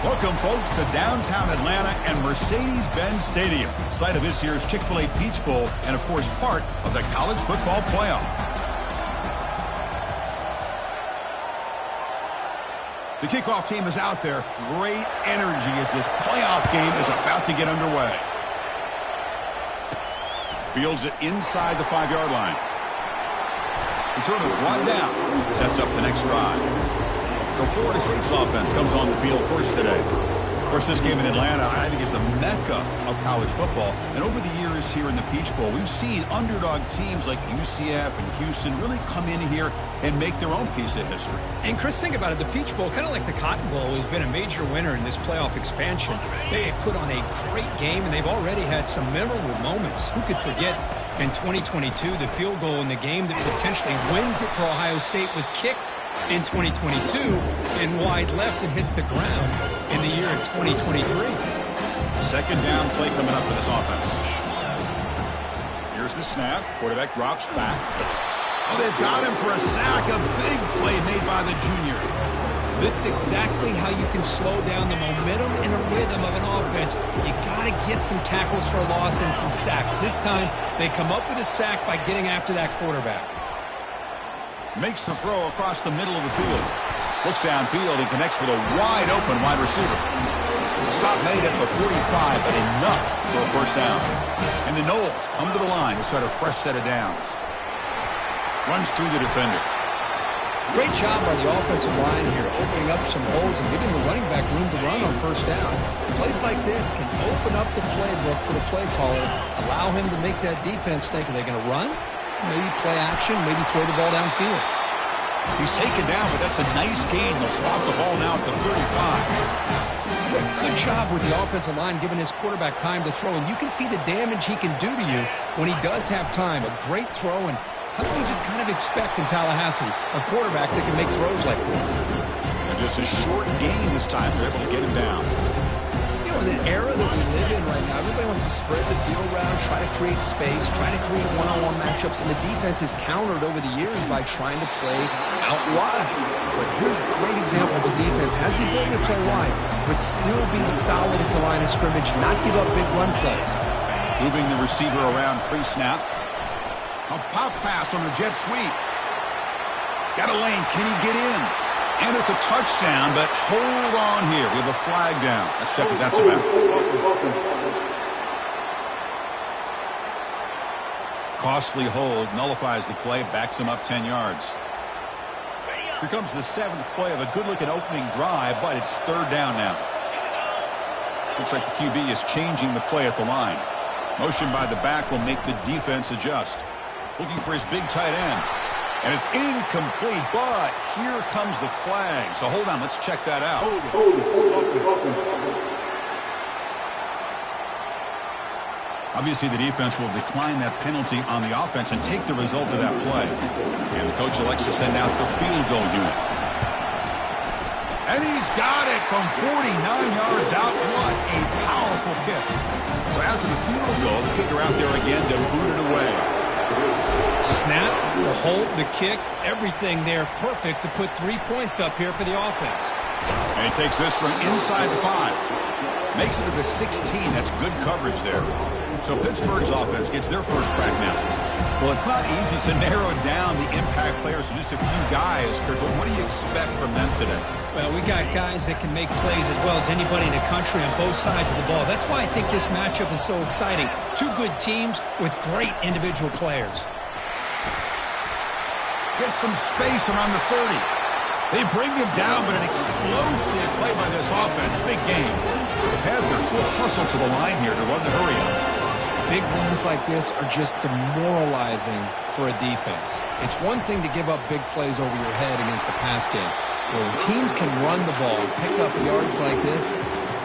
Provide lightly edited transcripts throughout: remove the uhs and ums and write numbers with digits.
Welcome, folks, to downtown Atlanta and Mercedes-Benz Stadium, site of this year's Chick-fil-A Peach Bowl and, of course, part of the college football playoff. The kickoff team is out there. Great energy as this playoff game is about to get underway. Fields it inside the 5-yard line. Return it one down. Sets up the next drive. So Florida State's offense comes on the field first today. Of course, this game in Atlanta, I think, is the mecca of college football. And over the years here in the Peach Bowl, we've seen underdog teams like UCF and Houston really come in here and make their own piece of history. And, Chris, think about it. The Peach Bowl, kind of like the Cotton Bowl, has been a major winner in this playoff expansion. They put on a great game, and they've already had some memorable moments. Who could forget in 2022, the field goal in the game that potentially wins it for Ohio State was kicked in 2022 and wide left and hits the ground in the year of 2023. Second down play coming up for this offense. Here's the snap. Quarterback drops back. Oh, they've got him for a sack. A big play made by the junior. This is exactly how you can slow down the momentum and a rhythm of an offense. You got to get some tackles for a loss and some sacks. This time, they come up with a sack by getting after that quarterback. Makes the throw across the middle of the field. Looks downfield and connects with a wide-open wide receiver. Stop made at the 45, but enough for a first down. And the Noles come to the line to start a fresh set of downs. Runs through the defender. Great job by the offensive line here, opening up some holes and giving the running back room to run on first down. Plays like this can open up the playbook for the play caller, allow him to make that defense think, are they going to run? Maybe play action, maybe throw the ball downfield. He's taken down, but that's a nice gain. They'll swap the ball now at the 35. Good job with the offensive line giving his quarterback time to throw, and you can see the damage he can do to you when he does have time. A great throw and something you just kind of expect in Tallahassee, a quarterback that can make throws like this. And just a short gain this time. They're able to get him down. You know, in the era that we live in right now, everybody wants to spread the field around, try to create space, try to create one-on-one matchups, and the defense is countered over the years by trying to play out wide. But here's a great example of the defense. Has the ability to play wide, but still be solid at the line of scrimmage, not give up big run plays. Moving the receiver around pre-snap. A pop pass on the jet sweep. Got a lane. Can he get in? And it's a touchdown, but hold on here. We have a flag down. Let's check what that's about. Costly hold. Nullifies the play. Backs him up 10 yards. Here comes the 7th play of a good-looking opening drive, but it's third down now. Looks like the QB is changing the play at the line. Motion by the back will make the defense adjust. Looking for his big tight end. And it's incomplete, but here comes the flag. So hold on, let's check that out. Obviously, the defense will decline that penalty on the offense and take the result of that play. And the coach elects to send out the field goal unit. And he's got it from 49 yards out. What a powerful kick. So after the field goal, the kicker out there again to boot it away. Snap, the hold, the kick, everything there perfect to put 3 points up here for the offense. And he takes this from inside the 5. Makes it to the 16. That's good coverage there. So Pittsburgh's offense gets their first crack now. Well, it's not easy to narrow down the impact players to just a few guys, Kurt, but what do you expect from them today? Well, we got guys that can make plays as well as anybody in the country on both sides of the ball. That's why I think this matchup is so exciting. Two good teams with great individual players. Gets some space around the 30. They bring him down, but an explosive play by this offense. Big game. The Panthers will hustle to the line here to run the hurry up. Big runs like this are just demoralizing for a defense. It's one thing to give up big plays over your head against the pass game. When teams can run the ball and pick up yards like this, it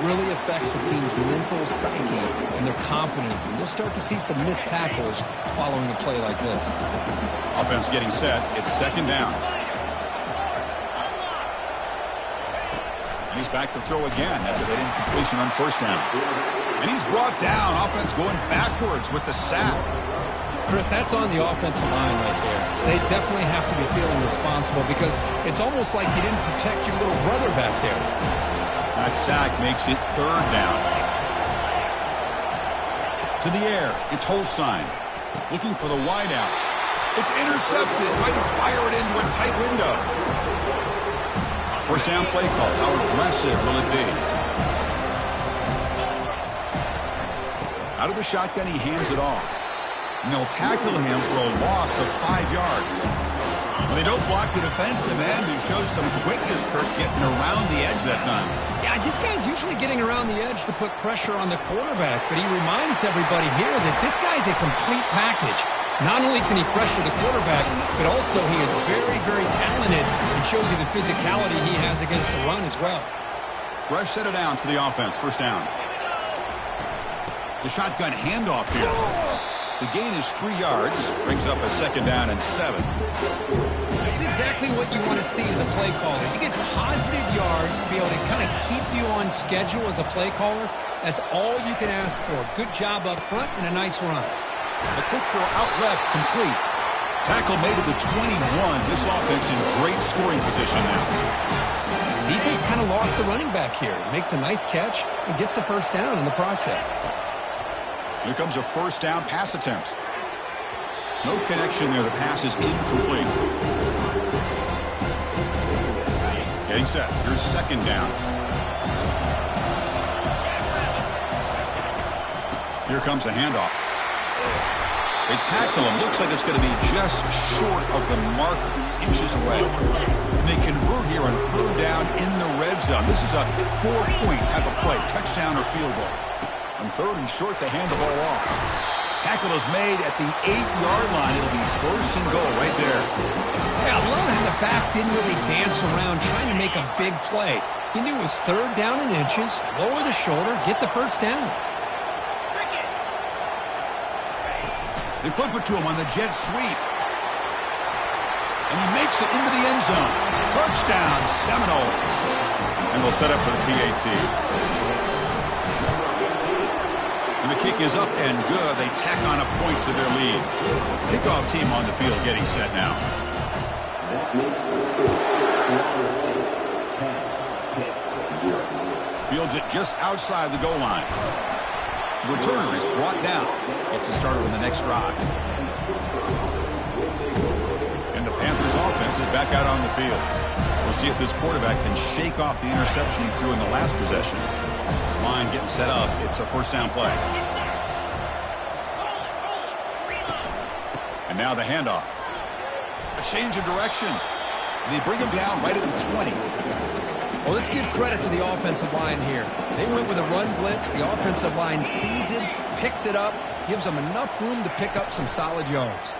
really affects the team's mental psyche and their confidence. And you'll start to see some missed tackles following a play like this. Offense getting set. It's second down. And he's back to throw again after that incompletion on first down. And he's brought down. Offense going backwards with the sack. Chris, that's on the offensive line right there. They definitely have to be feeling responsible because it's almost like you didn't protect your little brother back there. That sack makes it 3rd down. To the air, it's Holstein. Looking for the wideout. It's intercepted. Trying to fire it into a tight window. First down play call. How aggressive will it be? Out of the shotgun, he hands it off. And they'll tackle him for a loss of 5 yards. When they don't block the defensive end, who shows some quickness, Kirk, getting around the edge that time. Yeah, this guy's usually getting around the edge to put pressure on the quarterback, but he reminds everybody here that this guy's a complete package. Not only can he pressure the quarterback, but also he is very, very talented and shows you the physicality he has against the run as well. Fresh set of downs for the offense. First down. The shotgun handoff here. The gain is 3 yards. Brings up a 2nd down and 7. That's exactly what you want to see as a play caller. You get positive yards to be able to kind of keep you on schedule as a play caller. That's all you can ask for. Good job up front and a nice run. A quick throw out left, complete. Tackle made at the 21. This offense in great scoring position now. Defense kind of lost the running back here. Makes a nice catch and gets the first down in the process. Here comes a first down pass attempt. No connection there. The pass is incomplete. Getting set. Here's 2nd down. Here comes the handoff. They tackle him. Looks like it's going to be just short of the mark, inches away. And they convert here on 3rd down in the red zone. This is a 4-point type of play, touchdown or field goal. On 3rd and short, they hand the ball off. Tackle is made at the 8-yard line. It'll be 1st and goal right there. Yeah, I love how the back didn't really dance around trying to make a big play. He knew it was 3rd down in inches, lower the shoulder, get the first down. They flip it to him on the jet sweep. And he makes it into the end zone. Touchdown, Seminoles. And they'll set up for the PAT. And the kick is up and good. They tack on a point to their lead. Kickoff team on the field getting set now. Fields it just outside the goal line. The returner is brought down. Gets a starter in the next drive. And the Panthers offense is back out on the field. We'll see if this quarterback can shake off the interception he threw in the last possession. This line getting set up. It's a first down play. And now the handoff. A change of direction. They bring him down right at the 20. Well, let's give credit to the offensive line here. They went with a run blitz. The offensive line sees it, picks it up, gives them enough room to pick up some solid yards.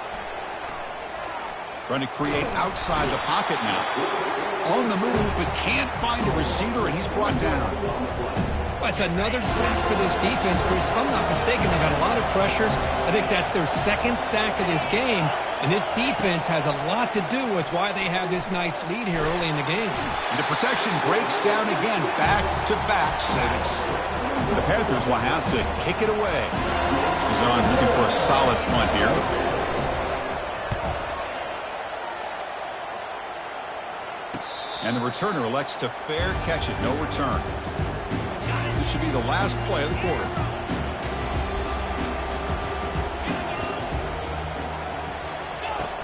Trying to create outside the pocket now. On the move, but can't find a receiver, and he's brought down. Well, it's another sack for this defense, Chris. If I'm not mistaken, they've had a lot of pressures. I think that's their 2nd sack of this game. And this defense has a lot to do with why they have this nice lead here early in the game. And the protection breaks down again. Back-to-back sacks. The Panthers will have to kick it away. He's on looking for a solid punt here. And the returner elects to fair catch it. No return. This should be the last play of the quarter.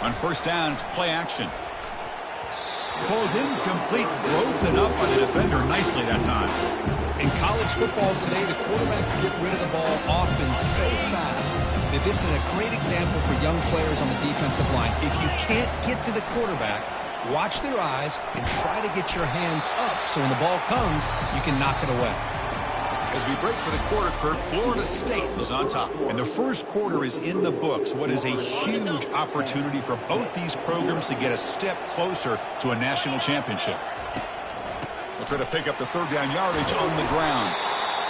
On first down, it's play action. Ball is incomplete, broken up by the defender nicely that time. In college football today, the quarterbacks get rid of the ball often so fast that this is a great example for young players on the defensive line. If you can't get to the quarterback, watch their eyes and try to get your hands up so when the ball comes, you can knock it away. As we break for the quarter, Kirk, Florida State is on top. And the first quarter is in the books. What is a huge opportunity for both these programs to get a step closer to a national championship. They'll try to pick up the 3rd down yardage on the ground.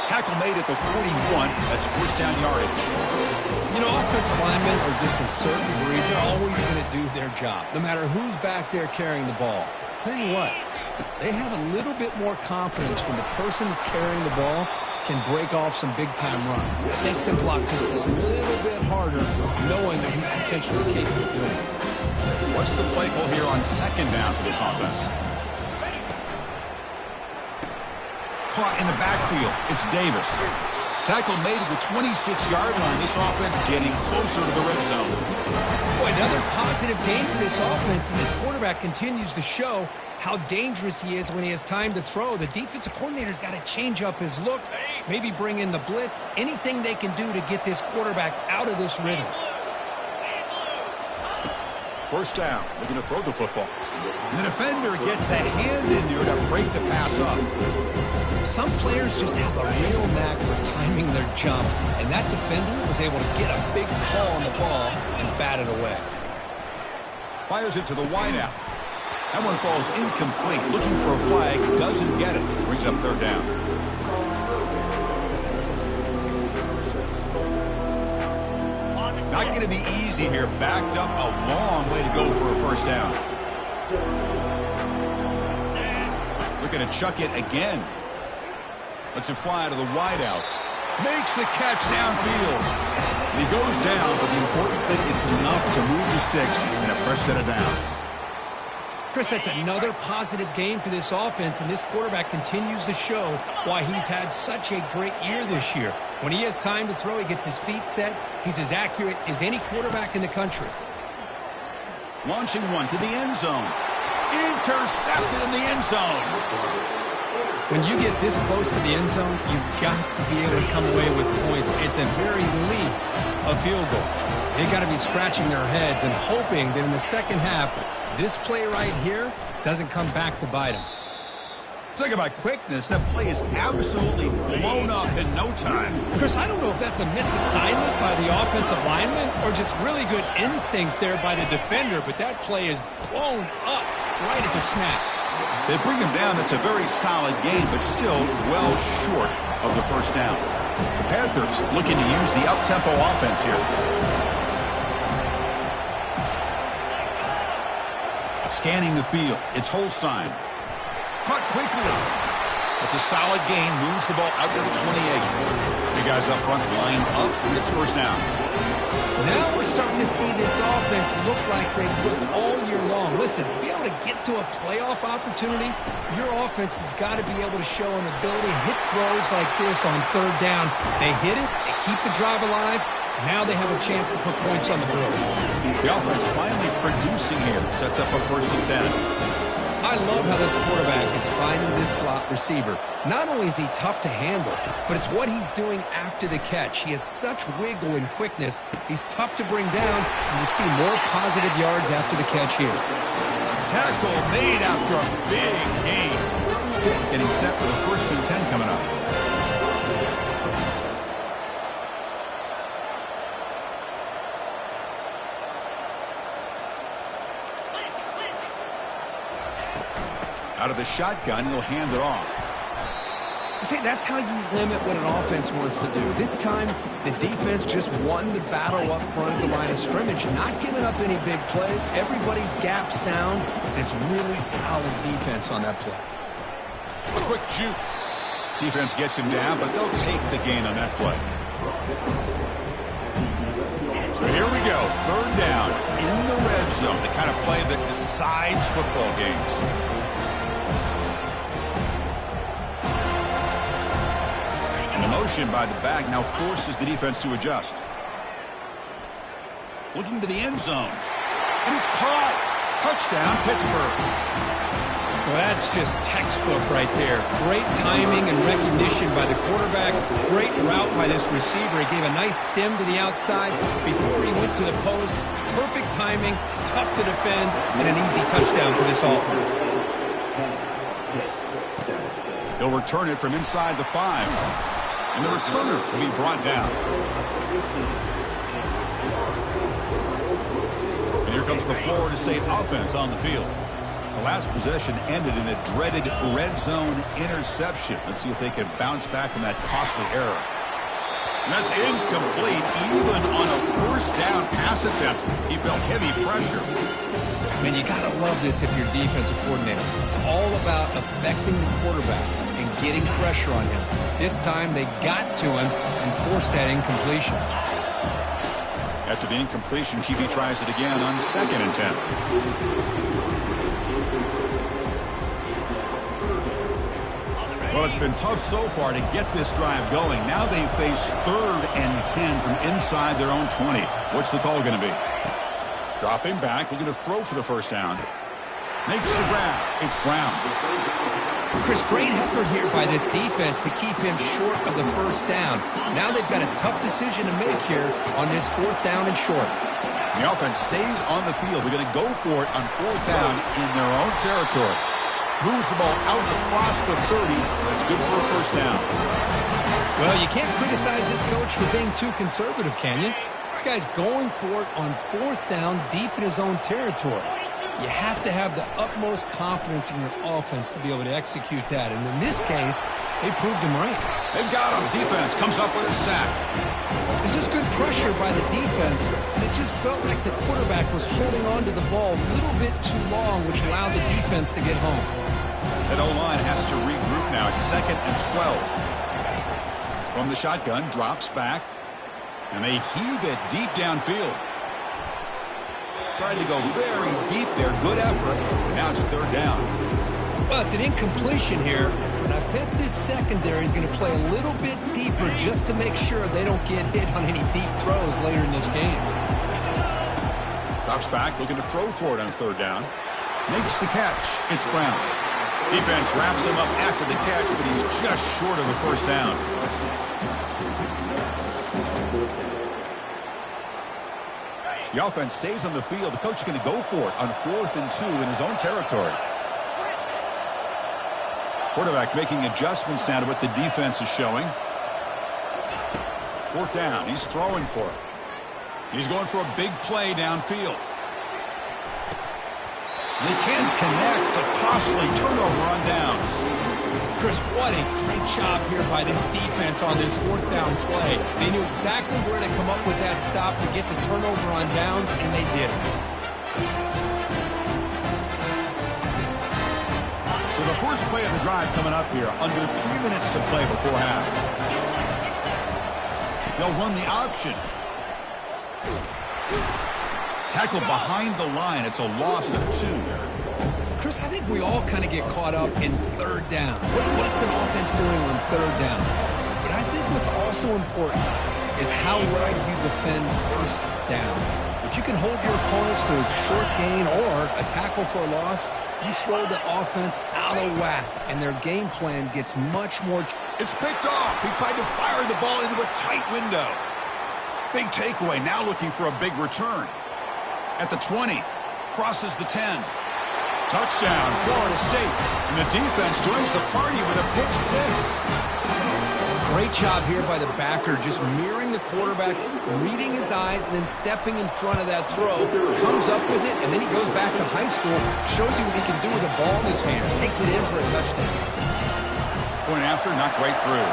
Tackle made at the 41. That's first down yardage. You know, offensive linemen are just a certain breed. They're always going to do their job, no matter who's back there carrying the ball. I'll tell you what, they have a little bit more confidence when the person that's carrying the ball can break off some big-time runs. That makes them block just a little bit harder, knowing that he's potentially capable of doing it. What's the play call here on 2nd down for this offense? caught in the backfield. It's Davis. Tackle made at the 26-yard line. This offense getting closer to the red zone. Boy, another positive game for this offense, and this quarterback continues to show how dangerous he is when he has time to throw. The defensive coordinator's got to change up his looks, maybe bring in the blitz, anything they can do to get this quarterback out of this rhythm. First down, looking to throw the football. And the defender gets a hand in there to break the pass up. Some players just have a real knack for timing their jump, and that defender was able to get a big call on the ball and bat it away. Fires it to the wideout. That one falls incomplete. Looking for a flag, doesn't get it. Brings up third down. Not going to be easy here. Backed up a long way to go for a first down. Looking to chuck it again. Lets it fly to the wideout. Makes the catch downfield. And he goes down, but the important thing is enough to move the sticks in a fresh set of downs. Chris, that's another positive game for this offense, and this quarterback continues to show why he's had such a great year this year. When he has time to throw, he gets his feet set. He's as accurate as any quarterback in the country. Launching one to the end zone. Intercepted in the end zone. When you get this close to the end zone, you've got to be able to come away with points, at the very least, a field goal. They've got to be scratching their heads and hoping that in the second half, this play right here doesn't come back to bite them. Talk about quickness. That play is absolutely blown up in no time. Chris, I don't know if that's a misassignment by the offensive lineman or just really good instincts there by the defender, but that play is blown up right at the snap. They bring him down. That's a very solid game, but still well short of the first down. The Panthers looking to use the up-tempo offense here. Scanning the field. It's Holstein. Caught quickly. It's a solid gain. Moves the ball out to the 28. The guys up front line up. It's first down. Now we're starting to see this offense look like they've looked all year long. Listen, to be able to get to a playoff opportunity, your offense has got to be able to show an ability to hit throws like this on third down. They hit it. They keep the drive alive. Now they have a chance to put points on the board. The offense finally producing here. Sets up a first and 10. I love how this quarterback is finding this slot receiver. Not only is he tough to handle, but it's what he's doing after the catch. He has such wiggle and quickness. He's tough to bring down, and we'll see more positive yards after the catch here. Tackle made after a big gain. Getting set for the first and 10 coming up. Out of the shotgun, he'll hand it off. See, that's how you limit what an offense wants to do. This time, the defense just won the battle up front at the line of scrimmage, not giving up any big plays. Everybody's gap sound, and it's really solid defense on that play. A quick juke. Defense gets him down, but they'll take the gain on that play. So here we go. Third down in the red zone. The kind of play that decides football games. Motion by the back now forces the defense to adjust. Looking to the end zone. And it's caught. Touchdown, Pittsburgh. Well, that's just textbook right there. Great timing and recognition by the quarterback. Great route by this receiver. He gave a nice stem to the outside before he went to the post. Perfect timing, tough to defend, and an easy touchdown for this offense. He'll return it from inside the 5. And the returner will be brought down. And here comes the Florida State offense on the field. The last possession ended in a dreaded red zone interception. Let's see if they can bounce back from that costly error. And that's incomplete. Even on a first down pass attempt, he felt heavy pressure. Man, you got to love this if you're defensive coordinator. It's all about affecting the quarterback and getting pressure on him. This time they got to him and forced that incompletion. After the incompletion, QB tries it again on 2nd and 10. Well, it's been tough so far to get this drive going. Now they face 3rd and 10 from inside their own 20. What's the call going to be? Dropping back, looking to throw for the first down. Makes the grab. It's Brown. Chris, great effort here by this defense to keep him short of the first down. Now they've got a tough decision to make here on this 4th down and short. The offense stays on the field. They're going to go for it on 4th down in their own territory. Moves the ball out across the 30. That's good for a first down. Well, you can't criticize this coach for being too conservative, can you? This guy's going for it on 4th down deep in his own territory. You have to have the utmost confidence in your offense to be able to execute that. And in this case, they proved him right. They've got him. Defense comes up with a sack. This is good pressure by the defense, and it just felt like the quarterback was holding on to the ball a little bit too long, which allowed the defense to get home. That O-line has to regroup now. It's 2nd and 12. From the shotgun, drops back, and they heave it deep downfield. Tried to go very deep there. Good effort. Now it's 3rd down. Well, it's an incompletion here, and I bet this secondary is going to play a little bit deeper just to make sure they don't get hit on any deep throws later in this game. Drops back, looking to throw for it on 3rd down. Makes the catch. It's Brown. Defense wraps him up after the catch, but he's just short of a first down. The offense stays on the field. The coach is going to go for it on 4th and 2 in his own territory. Quarterback making adjustments now to what the defense is showing. 4th down. He's throwing for it. He's going for a big play downfield. They can't connect. A costly turnover on downs. Chris, what a great job here by this defense on this 4th down play. They knew exactly where to come up with that stop to get the turnover on downs, and they did it. So the first play of the drive coming up here, under 3 minutes to play before half. They'll run the option. Tackle behind the line. It's a loss of 2. Chris, I think we all kind of get caught up in 3rd down. What's an offense doing on 3rd down? But I think what's also important is how well you defend 1st down. If you can hold your opponents to a short gain or a tackle for a loss, you throw the offense out of whack, and their game plan gets much more. It's picked off. He tried to fire the ball into a tight window. Big takeaway. Now looking for a big return. At the 20. Crosses the 10. Touchdown, Florida State. And the defense joins the party with a pick 6. Great job here by the backer, just mirroring the quarterback, reading his eyes, and then stepping in front of that throw. Comes up with it, and then he goes back to high school, shows you what he can do with a ball in his hands. Takes it in for a touchdown. Point after, not quite through.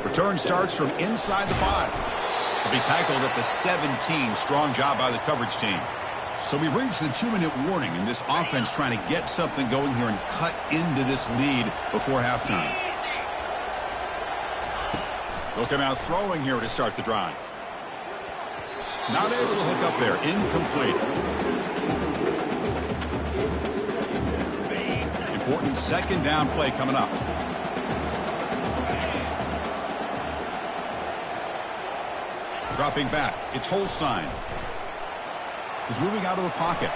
Return starts from inside the 5. To be tackled at the 17. Strong job by the coverage team. So we've reached the 2-minute warning, and this offense trying to get something going here and cut into this lead before halftime. Looking out throwing here to start the drive. Not able to hook up there. Incomplete. Important 2nd down play coming up. Dropping back. It's Holstein. He's moving out of the pocket.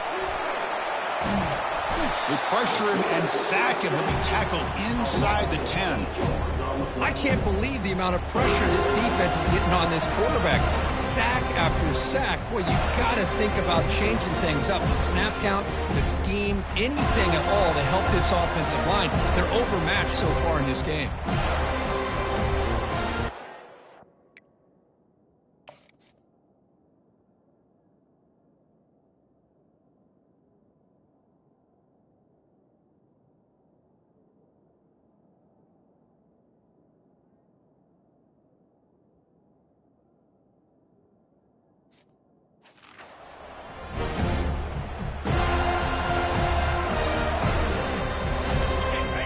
They pressure him and sack him. He'll be tackled inside the 10. I can't believe the amount of pressure this defense is getting on this quarterback. Sack after sack. Boy, you got to think about changing things up. The snap count, the scheme, anything at all to help this offensive line. They're overmatched so far in this game.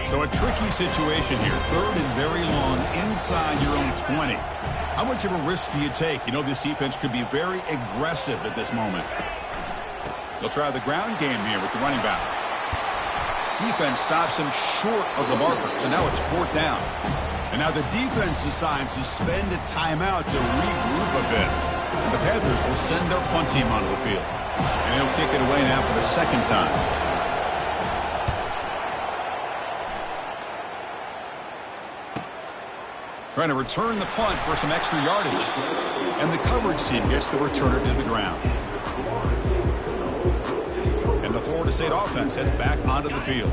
So a tricky situation here. 3rd and very long inside your own 20. How much of a risk do you take? You know this defense could be very aggressive at this moment. They'll try the ground game here with the running back. Defense stops him short of the marker, so now it's 4th down. And now the defense decides to spend a timeout to regroup a bit. The Panthers will send their punt team onto the field. And he'll kick it away now for the 2nd time. Trying to return the punt for some extra yardage. And the coverage team gets the returner to the ground. And the Florida State offense heads back onto the field.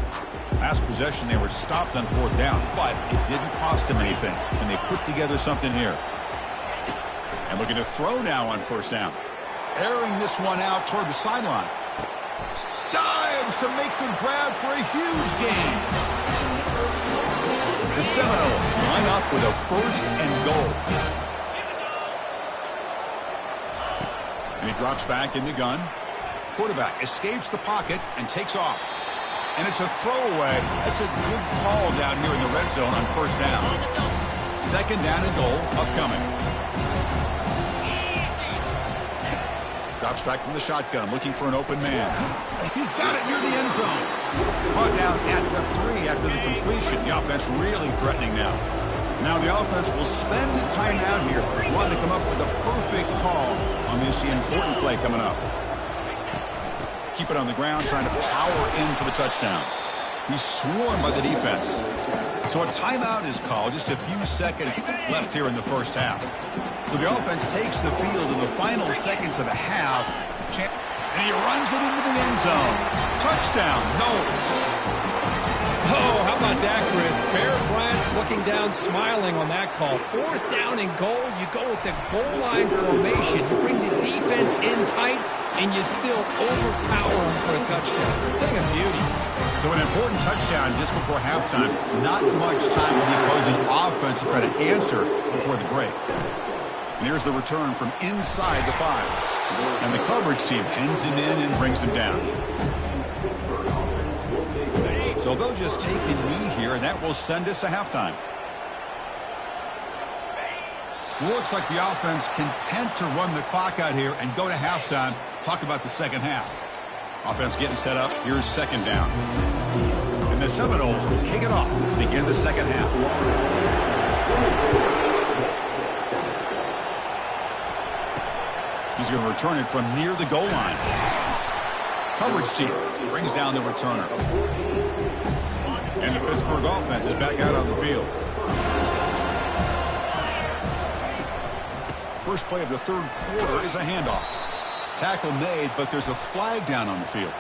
Last possession, they were stopped on 4th down, but it didn't cost them anything. And they put together something here. And looking to throw now on 1st down. Airing this one out toward the sideline. Dives to make the grab for a huge gain. The Seminoles line up with a 1st and goal. And he drops back in the gun. Quarterback escapes the pocket and takes off. And it's a throwaway. That's a good call down here in the red zone on 1st down. 2nd down and goal upcoming. Drops back from the shotgun, looking for an open man. He's got it near the end zone. Brought down at the 3 after the completion. The offense really threatening now. Now the offense will spend the timeout here, wanting to come up with a perfect call on this important play coming up. Keep it on the ground, trying to power in for the touchdown. He's swarmed by the defense. So a timeout is called. Just a few seconds left here in the 1st half. So the offense takes the field in the final seconds of the half. And he runs it into the end zone. Touchdown, Knowles. Oh, how about that, Chris? Bear Bryant's looking down, smiling on that call. 4th down and goal. You go with the goal line formation. You bring the defense in tight, and you still overpower them for a touchdown. Thing of beauty. So an important touchdown just before halftime. Not much time for the opposing offense to try to answer before the break. And here's the return from inside the 5. And the coverage team pins him in and brings him down. So they'll just take a knee here, and that will send us to halftime. Looks like the offense content to run the clock out here and go to halftime. Talk about the 2nd half. Offense getting set up. Here's 2nd down. And the Seminoles will kick it off to begin the 2nd half. He's going to return it from near the goal line. Coverage team brings down the returner. And the Pittsburgh offense is back out on the field. First play of the 3rd quarter is a handoff. Tackle made, but there's a flag down on the field.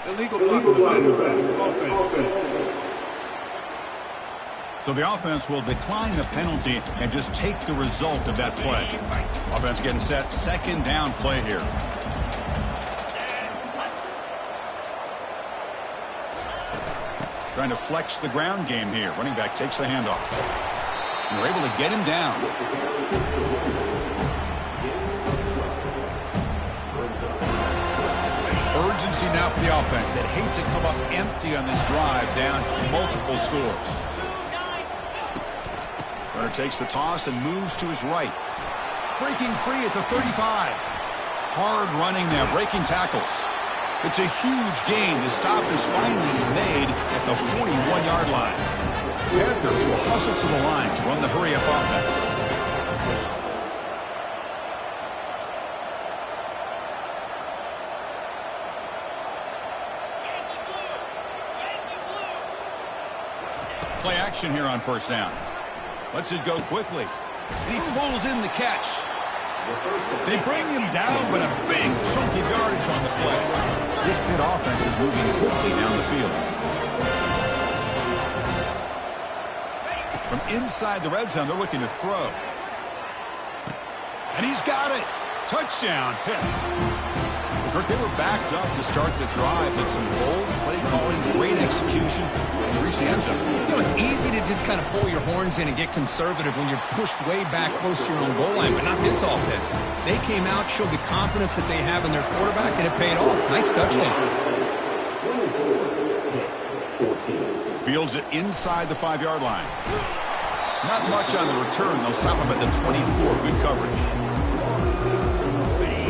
Illegal offense. So the offense will decline the penalty and just take the result of that play. Offense getting set. 2nd down play here. Trying to flex the ground game here. Running back takes the handoff. And they're able to get him down. Urgency now for the offense that hates to come up empty on this drive, down multiple scores. Runner takes the toss and moves to his right. Breaking free at the 35. Hard running there, breaking tackles. It's a huge gain. The stop is finally made at the 41-yard line. Panthers will hustle to the line to run the hurry-up offense. Play action here on 1st down. Lets it go quickly. And he pulls in the catch. They bring him down, but a big chunk of yardage on the play. This Pitt offense is moving quickly down the field. From inside the red zone, they're looking to throw. And he's got it. Touchdown, Pitt. Kirk, they were backed up to start the drive, but some bold play calling, great execution, and reach the end zone. You know, it's easy to just kind of pull your horns in and get conservative when you're pushed way back close to your own goal line, but not this offense. They came out, showed the confidence that they have in their quarterback, and it paid off. Nice touchdown. Fields it inside the 5-yard line. Not much on the return. They'll stop him at the 24. Good coverage.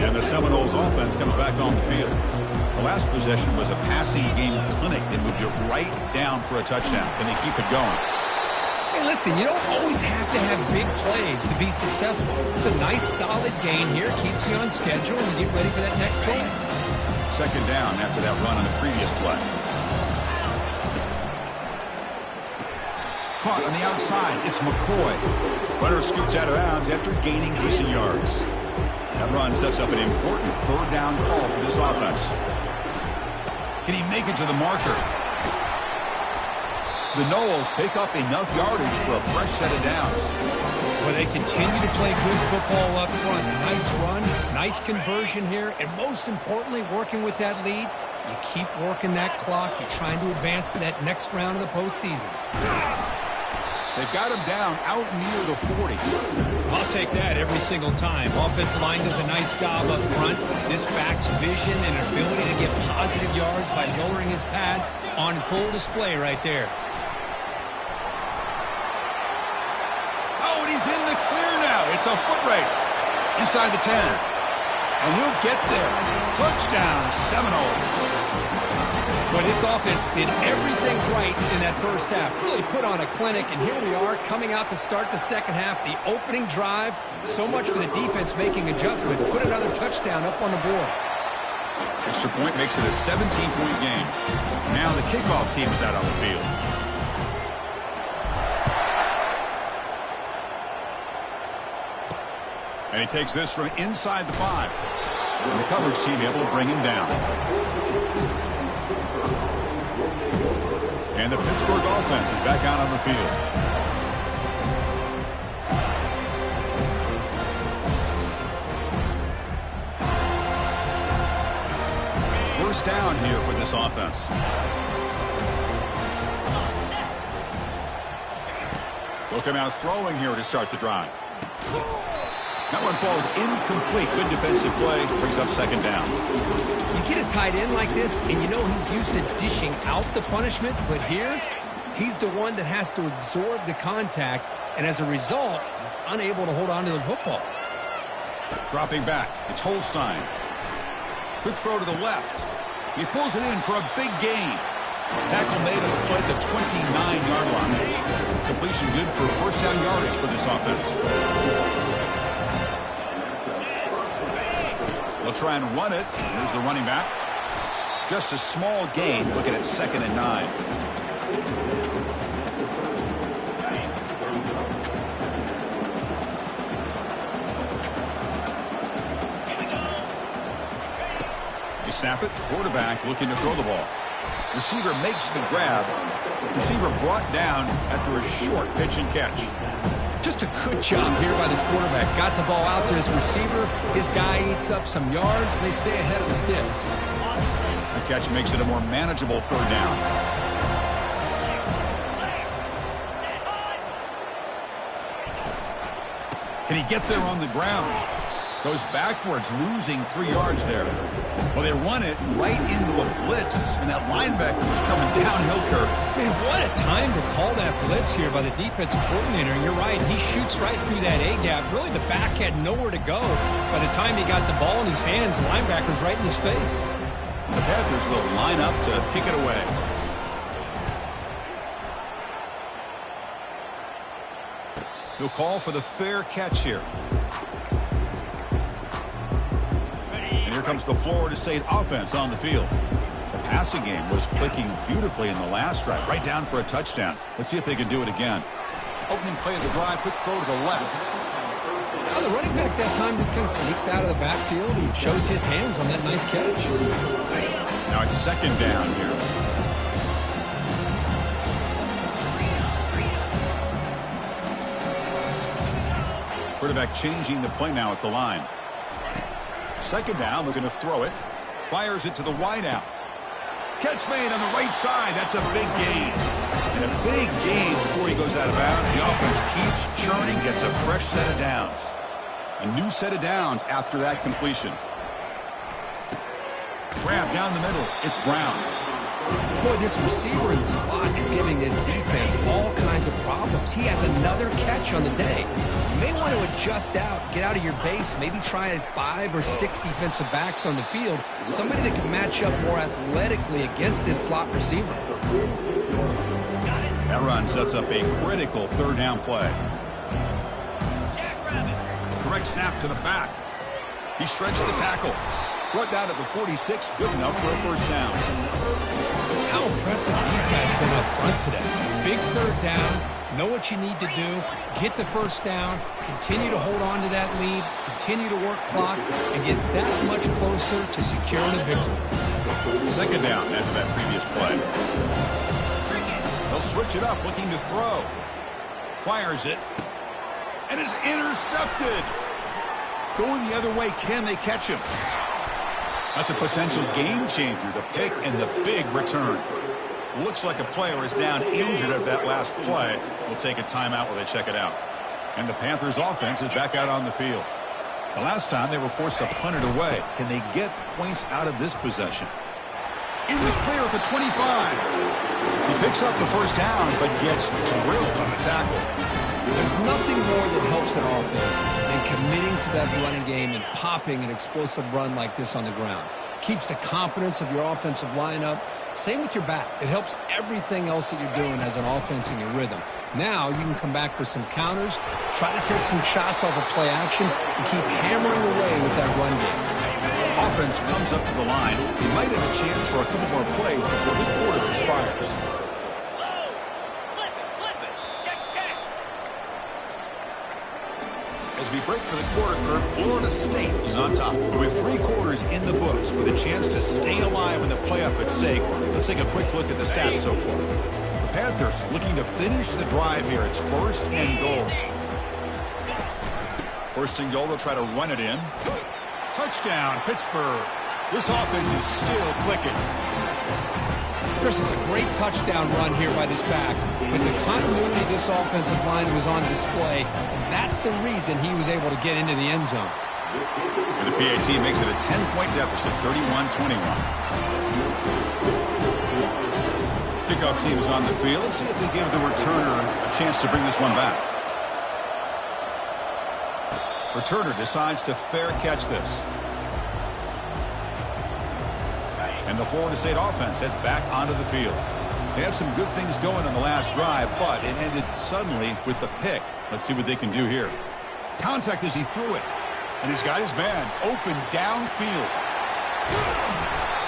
And the Seminoles offense comes back on the field. The last possession was a passing game clinic that moved it right down for a touchdown. Can they keep it going? Hey, listen, you don't always have to have big plays to be successful. It's a nice, solid gain here. Keeps you on schedule and you get ready for that next play. Second down after that run on the previous play. Caught on the outside. It's McCoy. Runner scoots out of bounds after gaining decent yards. That run sets up an important third down call for this offense. Can he make it to the marker? The Noles pick up enough yardage for a fresh set of downs. Well, they continue to play good football up front. Nice run, nice conversion here, and most importantly, working with that lead, you keep working that clock. You're trying to advance to that next round of the postseason. They've got him down out near the 40. I'll take that every single time. Offensive line does a nice job up front. This back's vision and ability to get positive yards by lowering his pads on full display right there. Oh, and he's in the clear now. It's a foot race inside the 10. And he'll get there. Touchdown, Seminoles. Well, this offense did everything right in that first half. Really put on a clinic, and here we are coming out to start the second half. The opening drive, so much for the defense making adjustments. Put another touchdown up on the board. Extra point makes it a 17-point game. Now the kickoff team is out on the field. And he takes this from inside the 5. And the coverage team able to bring him down. And the Pittsburgh offense is back out on the field. First down here for this offense. They'll come out throwing here to start the drive. That one falls incomplete. Good defensive play. Brings up second down. You get a tight end like this, and you know he's used to dishing out the punishment, but here, he's the one that has to absorb the contact, and as a result, he's unable to hold on to the football. Dropping back, it's Holstein. Quick throw to the left. He pulls it in for a big gain. Tackle made on the play at the 29-yard line. Completion good for first down yardage for this offense. They'll try and run it. Here's the running back. Just a small gain, looking at 2nd and 9. They snap it. Quarterback looking to throw the ball. Receiver makes the grab. Receiver brought down after a short pitch and catch. Just a good job here by the quarterback. Got the ball out to his receiver. His guy eats up some yards. They stay ahead of the sticks. The catch makes it a more manageable third down. Can he get there on the ground? Goes backwards, losing 3 yards there. Well, they run it right into a blitz, and that linebacker was coming downhill, Kirk. Man, what a time to call that blitz here by the defensive coordinator. And you're right, he shoots right through that A-gap. Really, the back had nowhere to go. By the time he got the ball in his hands, the linebacker's right in his face. The Panthers will line up to kick it away. He'll call for the fair catch here. And here comes the Florida State offense on the field. The passing game was clicking beautifully in the last drive, right down for a touchdown. Let's see if they can do it again. Opening play of the drive, quick throw to the left. Now the running back that time just kind of sneaks out of the backfield and shows his hands on that nice catch. Now it's second down here. Quarterback changing the play now at the line. Second down, looking to throw it. Fires it to the wideout. Catch made on the right side. That's a big gain. And a big gain before he goes out of bounds. The offense keeps churning, gets a fresh set of downs. A new set of downs after that completion. Grab down the middle. It's Brown. Boy, this receiver in the slot is giving this defense all kinds of problems. He has another catch on the day. You may want to adjust out, get out of your base, maybe try 5 or 6 defensive backs on the field, somebody that can match up more athletically against this slot receiver. That run sets up a critical third down play. Correct snap to the back. He shreds the tackle. Brought down at the 46, good enough for a first down. How impressive these guys been up front today. Big third down, know what you need to do, get the first down, continue to hold on to that lead, continue to work clock, and get that much closer to securing a victory. Second down after that previous play. They'll switch it up, looking to throw. Fires it, and is intercepted. Going the other way, can they catch him? That's a potential game changer, the pick and the big return. Looks like a player is down injured at that last play. We'll take a timeout while they check it out. And the Panthers offense is back out on the field. The last time they were forced to punt it away. Can they get points out of this possession? In the clear at the 25. He picks up the first down, but gets drilled on the tackle. There's nothing more that helps an offense than committing to that running game and popping an explosive run like this on the ground. Keeps the confidence of your offensive lineup. Same with your back. It helps everything else that you're doing as an offense in your rhythm. Now you can come back for some counters, try to take some shots off of play action, and keep hammering away with that run game. Offense comes up to the line. He might have a chance for a couple more plays before the quarter expires. As we break for the quarter, Kurt, Florida State is on top with 3 quarters in the books with a chance to stay alive in the playoff at stake. Let's take a quick look at the stats so far. The Panthers looking to finish the drive here. It's first and goal. First and goal, they'll try to run it in. Touchdown, Pittsburgh. This offense is still clicking. Chris, it's a great touchdown run here by this back, but the continuity of this offensive line was on display, and that's the reason he was able to get into the end zone. And the PAT makes it a 10-point deficit, 31-21. Kickoff team is on the field. Let's see if they give the returner a chance to bring this one back. Returner decides to fair catch this. And the Florida State offense heads back onto the field. They had some good things going on the last drive, but it ended suddenly with the pick. Let's see what they can do here. Contact as he threw it. And he's got his man open downfield.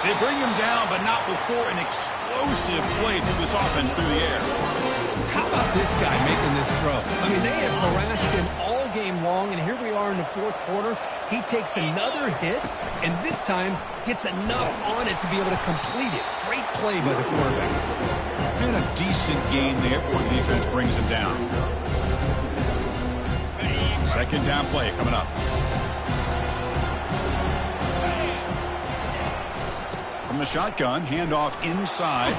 They bring him down, but not before an explosive play through this offense through the air. How about this guy making this throw? I mean, they have harassed him all game long, and here we are in the fourth quarter. He takes another hit, and this time gets enough on it to be able to complete it. Great play by the quarterback. And a decent gain there before the defense brings him down. Second down play coming up. From the shotgun, handoff inside.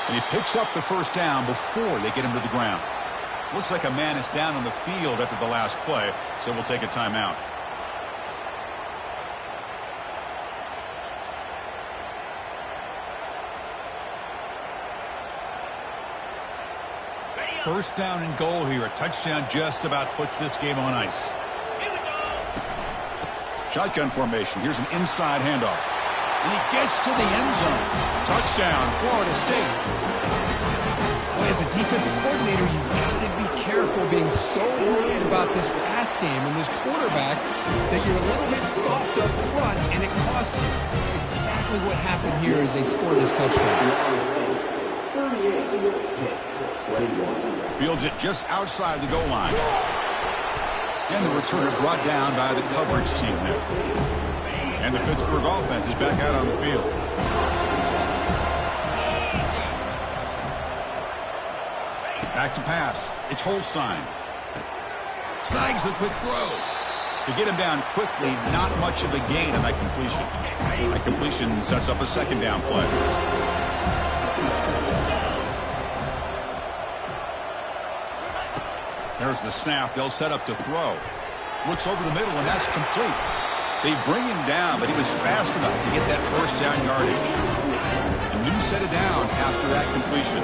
And he picks up the first down before they get him to the ground. Looks like a man is down on the field after the last play, so we'll take a timeout. First down and goal here. A touchdown just about puts this game on ice. Shotgun formation. Here's an inside handoff. And he gets to the end zone. Touchdown, Florida State. Boy, as a defensive coordinator, you've got to be careful being so worried about this pass game and this quarterback that you're a little bit soft up front, and it costs you. It's exactly what happened here as they scored this touchdown. Fields it just outside the goal line. And the returner brought down by the coverage team there. And the Pittsburgh offense is back out on the field. Back to pass. It's Holstein. Snags the quick throw. To get him down quickly, not much of a gain on that completion. That completion sets up a second down play. There's the snap. They'll set up to throw. Looks over the middle, and that's complete. They bring him down, but he was fast enough to get that first down yardage. And new set of downs after that completion.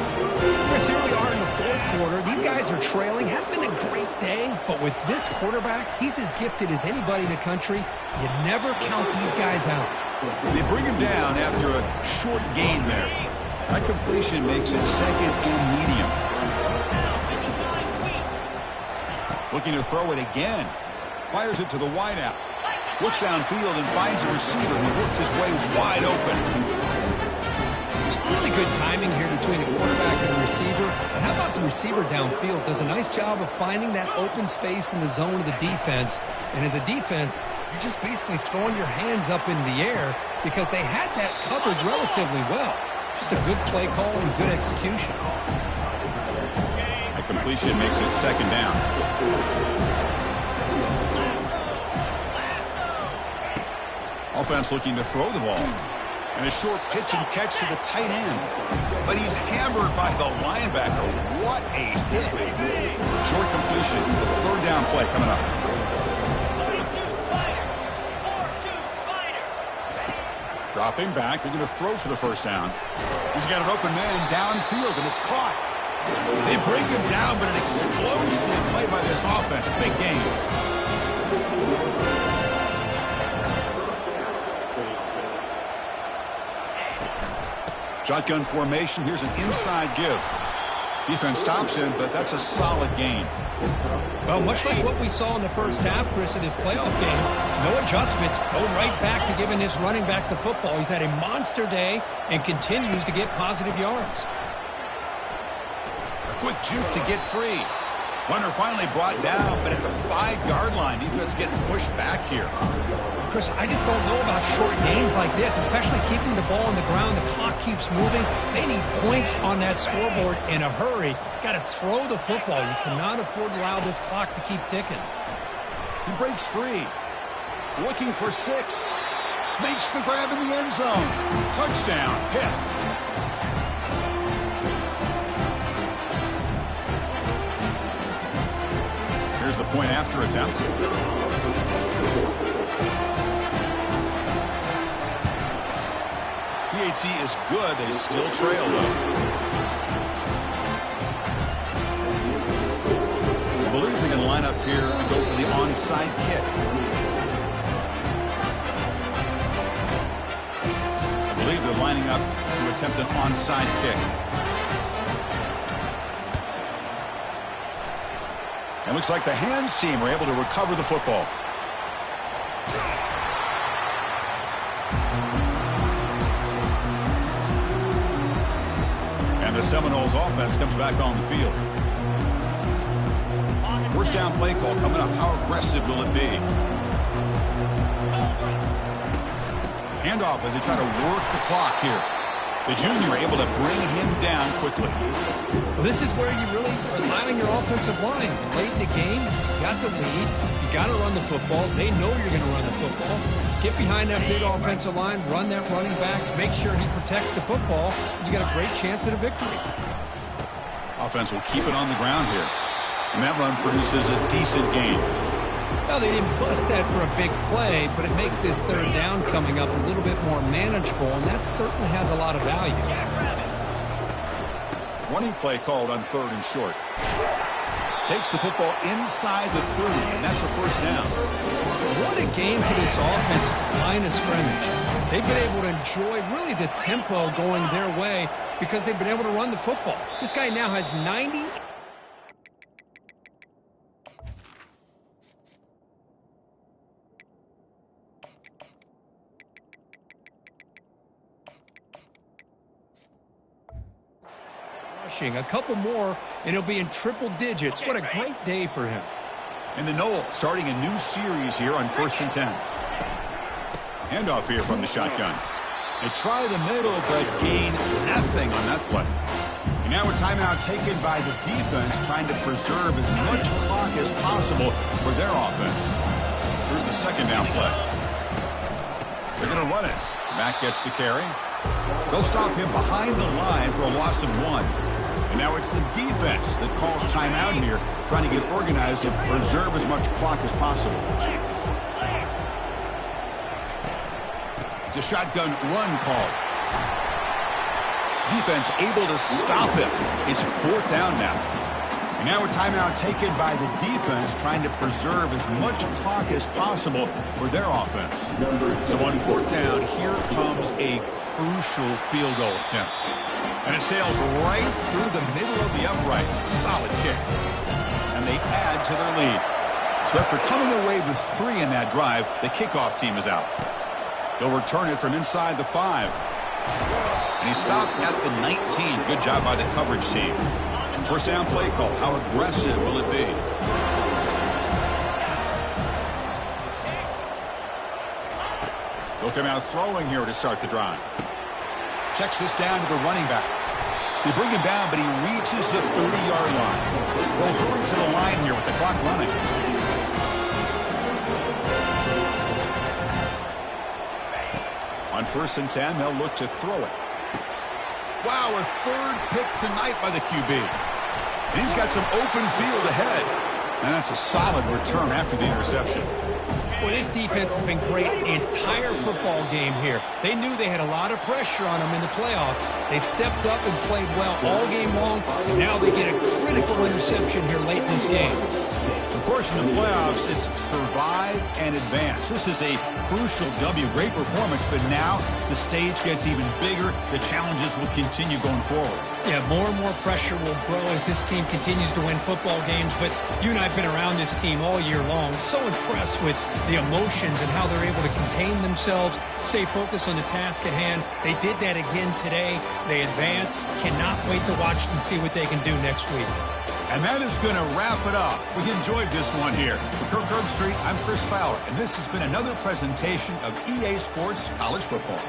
Chris, here we are in the fourth quarter. These guys are trailing. Hadn't been a great day, but with this quarterback, he's as gifted as anybody in the country. You never count these guys out. They bring him down after a short gain there. That completion makes it second and medium. Looking to throw it again. Fires it to the wideout. Looks downfield and finds a receiver who worked his way wide open. It's really good timing here between the quarterback and the receiver. And how about the receiver downfield? Does a nice job of finding that open space in the zone of the defense. And as a defense, you're just basically throwing your hands up in the air because they had that covered relatively well. Just a good play call and good execution. That completion makes it second down. Offense looking to throw the ball. And a short pitch and catch to the tight end. But he's hammered by the linebacker. What a hit. Short completion. The third down play coming up. Dropping back. They're going to throw for the first down. He's got an open man downfield, and it's caught. They bring him down, but an explosive play by this offense. Big game. Shotgun formation. Here's an inside give. Defense stops him, but that's a solid gain. Well, much like what we saw in the first half, Chris, in his playoff game, no adjustments. Go right back to giving this running back the football. He's had a monster day and continues to get positive yards. A quick juke to get free. Runner finally brought down, but at the 5-yard line, defense getting pushed back here. Chris, I just don't know about short gains like this, especially keeping the ball on the ground. The clock keeps moving. They need points on that scoreboard in a hurry. Got to throw the football. You cannot afford to allow this clock to keep ticking. He breaks free. Looking for 6. Makes the grab in the end zone. Touchdown. Hit. Here's the point after attempt. PHC is good. They still trail, though. I believe they're going to line up here and go for the onside kick. I believe they're lining up to attempt an onside kick. It looks like the hands team were able to recover the football. And the Seminoles offense comes back on the field. First down play call coming up. How aggressive will it be? Handoff as they try to work the clock here. The junior able to bring him down quickly. Well, this is where you really rely on your offensive line. Late in the game, you got the lead. You got to run the football. They know you're going to run the football. Get behind that big offensive line, run that running back, make sure he protects the football. You got a great chance at a victory. Offense will keep it on the ground here. And that run produces a decent gain. Well, they didn't bust that for a big play, but it makes this third down coming up a little bit more manageable, and that certainly has a lot of value. Running play called on third and short. Takes the football inside the 30, and that's a first down. What a game for this offense line of scrimmage. They've been able to enjoy really the tempo going their way because they've been able to run the football. This guy now has 90. A couple more, and he'll be in triple digits. What a great day for him. And the Noles starting a new series here on 1st and 10. Handoff here from the shotgun. They try the middle, but gain nothing on that play. And now a timeout taken by the defense, trying to preserve as much clock as possible for their offense. Here's the second down play. They're going to run it. Mack gets the carry. They'll stop him behind the line for a loss of 1. And now it's the defense that calls timeout here, trying to get organized and preserve as much clock as possible. It's a shotgun run call. Defense able to stop him. It's 4th down now. And now a timeout taken by the defense, trying to preserve as much clock as possible for their offense. So on 4th down, here comes a crucial field goal attempt. And it sails right through the middle of the uprights. Solid kick. And they add to their lead. So after coming away with 3 in that drive, the kickoff team is out. They'll return it from inside the 5. And he stopped at the 19. Good job by the coverage team. First down play call. How aggressive will it be? They'll come out throwing here to start the drive. Checks this down to the running back. They bring him down, but he reaches the 30-yard line. They'll hurry to the line here with the clock running. On 1st and 10, they'll look to throw it. Wow, a 3rd pick tonight by the QB. And he's got some open field ahead. And that's a solid return after the interception. Well, this defense has been great the entire football game here. They knew they had a lot of pressure on them in the playoff. They stepped up and played well all game long, and now they get a critical interception here late in this game. Of course, in the playoffs, it's survive and advance. This is a crucial W. Great performance, but now the stage gets even bigger. The challenges will continue going forward. Yeah, more and more pressure will grow as this team continues to win football games. But you and I have been around this team all year long. So impressed with the emotions and how they're able to contain themselves, stay focused on the task at hand. They did that again today. They advance. Cannot wait to watch and see what they can do next week. And that is going to wrap it up. We enjoyed this one here. For Kirk Herbstreit, I'm Chris Fowler, and this has been another presentation of EA Sports College Football.